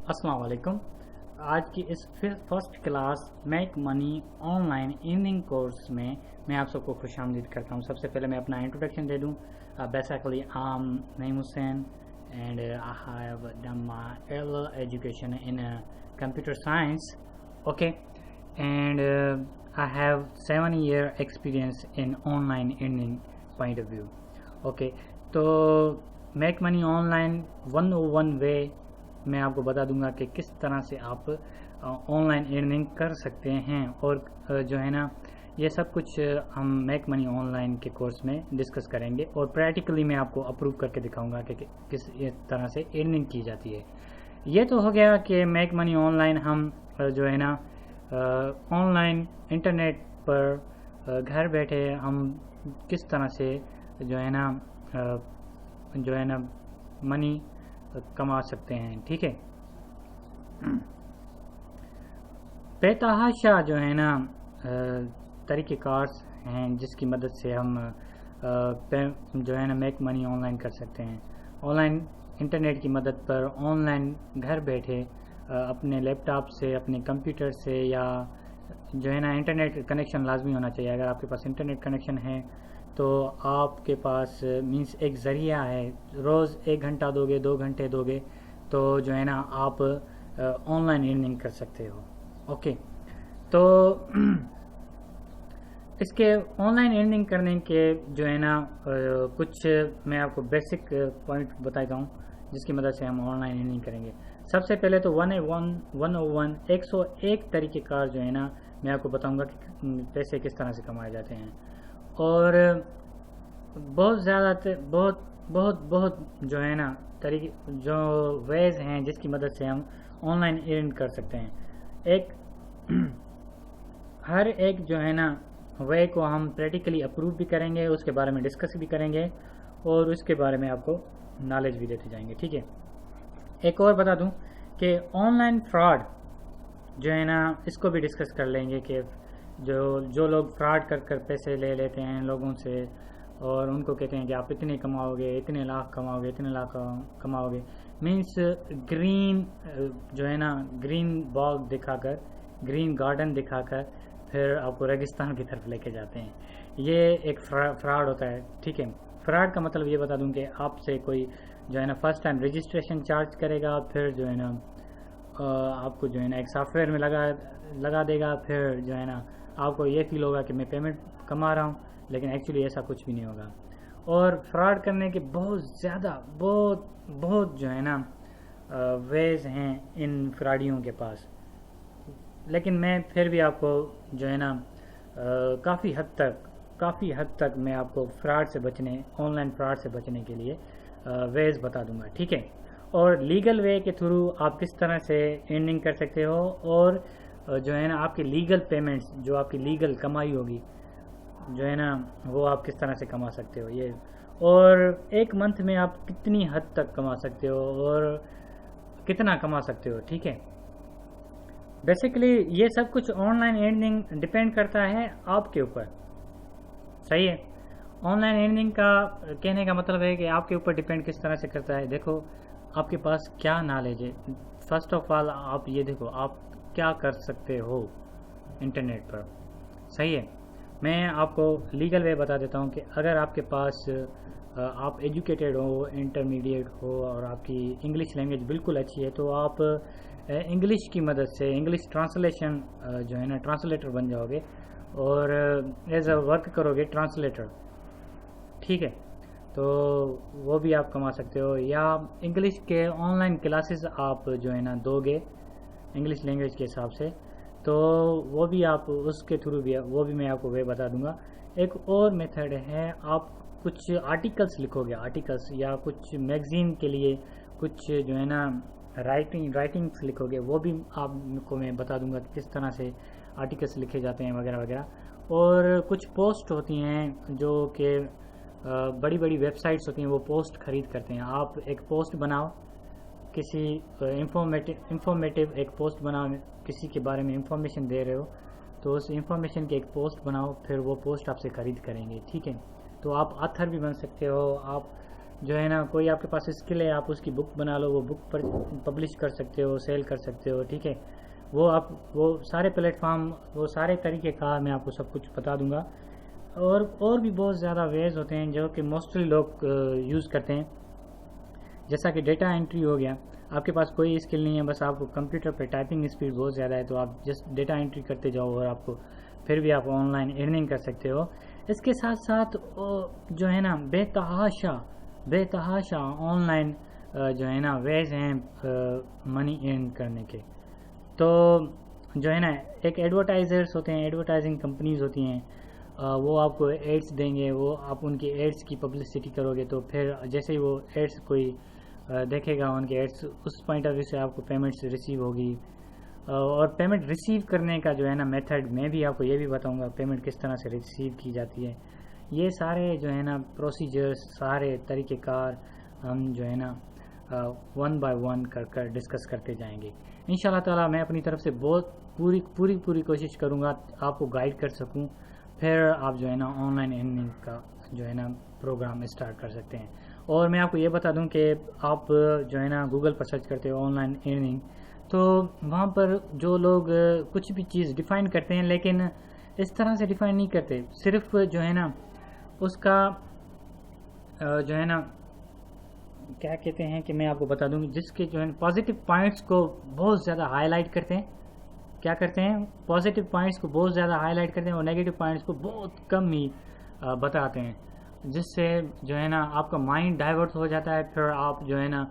अस्सलाम वालेकुम। आज की इस first class make money online earning course में मैं आप सबको खुशामदीद करता हूँ। सबसे पहले मैं अपना इंट्रोडक्शन दे दूँ। Basically I am Naeem Hussain and I have done my early education in computer science. Okay, and I have 7-year experience in online earning point of view. Okay, तो मेक मनी ऑनलाइन 101 वे मैं आपको बता दूंगा कि किस तरह से आप ऑनलाइन अर्निंग कर सकते हैं, और जो है ना ये सब कुछ हम मेक मनी ऑनलाइन के कोर्स में डिस्कस करेंगे, और प्रैक्टिकली मैं आपको अप्रूव करके दिखाऊंगा कि किस तरह से अर्निंग की जाती है। ये तो हो गया कि मेक मनी ऑनलाइन हम जो है ना ऑनलाइन इंटरनेट पर घर बैठे हम किस तरह से जो है ना मनी कमा सकते हैं। ठीक है, बेतहाशा जो है ना तरीक़ेकार हैं जिसकी मदद से हम जो है ना मेक मनी ऑनलाइन कर सकते हैं। ऑनलाइन इंटरनेट की मदद पर ऑनलाइन घर बैठे अपने लैपटॉप से, अपने कंप्यूटर से, या जो है ना इंटरनेट कनेक्शन लाजमी होना चाहिए। अगर आपके पास इंटरनेट कनेक्शन है तो आपके पास मीन्स एक ज़रिया है। रोज़ 1 घंटा दोगे, 2 घंटे दोगे तो जो है ना आप ऑनलाइन अर्निंग कर सकते हो। ओके, तो इसके ऑनलाइन अर्निंग करने के जो है ना कुछ मैं आपको बेसिक पॉइंट बताता हूँ जिसकी मदद से हम ऑनलाइन अर्निंग करेंगे। सबसे पहले तो 101 तरीक़ेकार जो है ना मैं आपको बताऊंगा कि पैसे किस तरह से कमाए जाते हैं, और बहुत ज़्यादा बहुत जो है ना तरीके जो वेज हैं जिसकी मदद से हम ऑनलाइन अर्न कर सकते हैं। हर एक जो है ना वे को हम प्रैक्टिकली अप्रूव भी करेंगे, उसके बारे में डिस्कस भी करेंगे, और उसके बारे में आपको नॉलेज भी देते जाएंगे। ठीक है, एक और बता दूं कि ऑनलाइन फ्रॉड जो है ना इसको भी डिस्कस कर लेंगे कि जो लोग फ्रॉड कर पैसे ले लेते हैं लोगों से, और उनको कहते हैं कि आप इतने कमाओगे, इतने लाख कमाओगे, इतने लाख कमाओगे, मीन्स ग्रीन जो है ना ग्रीन बाग दिखाकर, ग्रीन गार्डन दिखाकर फिर आपको रेगिस्तान की तरफ लेके जाते हैं। ये एक फ्रॉड होता है। ठीक है, फ्रॉड का मतलब ये बता दूं कि आपसे कोई जो है ना फर्स्ट टाइम रजिस्ट्रेशन चार्ज करेगा, फिर जो है ना आपको जो है ना एक सॉफ्टवेयर में लगा देगा, फिर जो है ना आपको ये फील होगा कि मैं पेमेंट कमा रहा हूँ, लेकिन एक्चुअली ऐसा कुछ भी नहीं होगा। और फ्रॉड करने के बहुत ज़्यादा बहुत जो है ना वेज हैं इन फ्रॉडियों के पास, लेकिन मैं फिर भी आपको जो है ना काफ़ी हद तक मैं आपको फ्रॉड से बचने, ऑनलाइन फ्रॉड से बचने के लिए वेज बता दूंगा। ठीक है, और लीगल वे के थ्रू आप किस तरह से अर्निंग कर सकते हो, और जो है ना आपकी लीगल पेमेंट्स, जो आपकी लीगल कमाई होगी जो है ना वो आप किस तरह से कमा सकते हो ये, और एक मंथ में आप कितनी हद तक कमा सकते हो और कितना कमा सकते हो। ठीक है, बेसिकली ये सब कुछ ऑनलाइन अर्निंग डिपेंड करता है आपके ऊपर। सही है, ऑनलाइन अर्निंग का कहने का मतलब है कि आपके ऊपर डिपेंड किस तरह से करता है। देखो आपके पास क्या नॉलेज है। फर्स्ट ऑफ ऑल आप ये देखो आप क्या कर सकते हो इंटरनेट पर। सही है, मैं आपको लीगल वे बता देता हूँ कि अगर आपके पास आप एजुकेटेड हो, इंटरमीडिएट हो, और आपकी इंग्लिश लैंग्वेज बिल्कुल अच्छी है, तो आप इंग्लिश की मदद से इंग्लिश ट्रांसलेशन जो है ना ट्रांसलेटर बन जाओगे, और एज अ वर्क करोगे ट्रांसलेटर। ठीक है, तो वो भी आप कमा सकते हो, या इंग्लिश के ऑनलाइन क्लासेस आप जो है ना दोगे इंग्लिश लैंग्वेज के हिसाब से, तो वो भी आप उसके थ्रू भी वो भी मैं आपको वे बता दूंगा। एक और मेथड है, आप कुछ आर्टिकल्स लिखोगे, आर्टिकल्स या कुछ मैगजीन के लिए कुछ जो है ना राइटिंग्स लिखोगे, वो भी आपको मैं बता दूंगा कि किस तरह से आर्टिकल्स लिखे जाते हैं वगैरह वगैरह। और कुछ पोस्ट होती हैं जो कि बड़ी बड़ी वेबसाइट्स होती हैं, वो पोस्ट खरीद करते हैं। आप एक पोस्ट बनाओ, किसी इंफॉर्मेटिव एक पोस्ट बनाओ, किसी के बारे में इंफॉर्मेशन दे रहे हो, तो उस इंफॉर्मेशन की एक पोस्ट बनाओ, फिर वो पोस्ट आपसे खरीद करेंगे। ठीक है, तो आप ऑथर भी बन सकते हो, आप جو ہے نا کوئی آپ کے پاس اسکل ہے آپ اس کی بک بنا لو, وہ بک پر پبلش کر سکتے ہو, سیل کر سکتے ہو, ٹھیک ہے. وہ سارے پلیٹ فارم, وہ سارے طریقہ کار میں آپ کو سب کچھ بتا دوں گا. اور بھی بہت زیادہ ویز ہوتے ہیں جو کہ موسٹلی لوگ یوز کرتے ہیں, جیسا کہ ڈیٹا انٹری ہو گیا. آپ کے پاس کوئی اسکل نہیں ہے, بس آپ کو کمپیوٹر پہ ٹائپنگ اسپیڈ بہت زیادہ ہے, تو آپ جسٹ ڈیٹا انٹری کرتے جاؤ اور آپ کو پھر بھی آپ آن لائن ارننگ کر سکتے ہو. اس کے ساتھ ساتھ جو ہے نا بے تحاشا آن لائن جو ہے نا ویز ہیں منی ارن کرنے کے. تو جو ہے نا ایک ایڈورٹائزرس ہوتے ہیں, ایڈورٹائزنگ کمپنیز ہوتی ہیں, وہ آپ کو ایڈس دیں گے, وہ آپ ان کے ایڈس کی پبلسٹی کرو گے تو پھر جیسے ہی وہ ایڈس کوئی دیکھے گا ان کے ایڈس, اس پوائنٹ آف ویو سے آپ کو پیمنٹس ریسیو ہوگی. اور پیمنٹ ریسیو کرنے کا جو ہے نا میتھڈ میں بھی آپ کو یہ بھی بتاؤں گا پیمنٹ کس طرح سے ریسیو کی جاتی ہے. یہ سارے جو ہے نا پروسیجرز, سارے طریقہ کار ہم جو ہے نا ون بائی ون کر ڈسکس کرتے جائیں گے انشاءاللہ تعالی. میں اپنی طرف سے بہت پوری کوشش کروں گا آپ کو گائیڈ کر سکوں, پھر آپ جو ہے نا آن لائن ارننگ کا جو ہے نا پروگرام اسٹارٹ کر سکتے ہیں. اور میں آپ کو یہ بتا دوں کہ آپ جو ہے نا گوگل پر سرچ کرتے ہو آن لائن ارننگ, تو وہاں پر جو لوگ کچھ بھی چیز ڈیفائن کرتے ہیں لیکن اس طرح سے ڈیفائن نہیں کرتے, صرف جو ہے نا اس کا جو ہے نا کیا کہتے ہیں کہ میں آپ کو بتا دوں جس کے جو ہے پازیٹیو پوائنٹس کو بہت زیادہ ہائی لائٹ کرتے ہیں. کیا کرتے ہیں, پازیٹیو پوائنٹس کو بہت زیادہ ہائی لائٹ کرتے ہیں اور نیگیٹو پوائنٹس کو بہت کم ہی بتاتے ہیں, جس سے جو ہے نا آپ کا مائنڈ ڈائیورٹ ہو جاتا ہے. پھر آپ جو ہے نا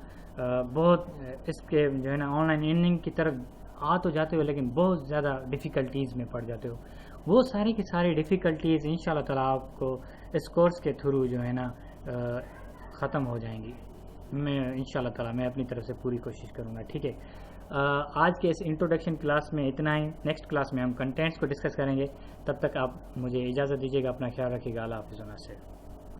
بہت اس کے جو ہے نا آن لائن ارننگ کی طرف آ تو جاتے ہو لیکن بہت زیادہ ڈیفیکلٹیز میں پڑ جاتے ہو. وہ ساری کی ساری ڈیفیکلٹیز انشاءاللہ تعالی آپ کو اس کورس کے تھرو جو ہے نا ختم ہو جائیں گی. میں انشاءاللہ تعالی میں اپنی طرف سے پوری کوشش کروں گا, ٹھیک ہے. آج کے اس انٹروڈکشن کلاس میں اتنا ہی. نیکسٹ کلاس میں ہم کنٹینٹس کو ڈسکس کریں گے. تب تک آپ مجھے اجازت دیجیے گا, اپنا خیال رکھیے گا. اللہ حافظ.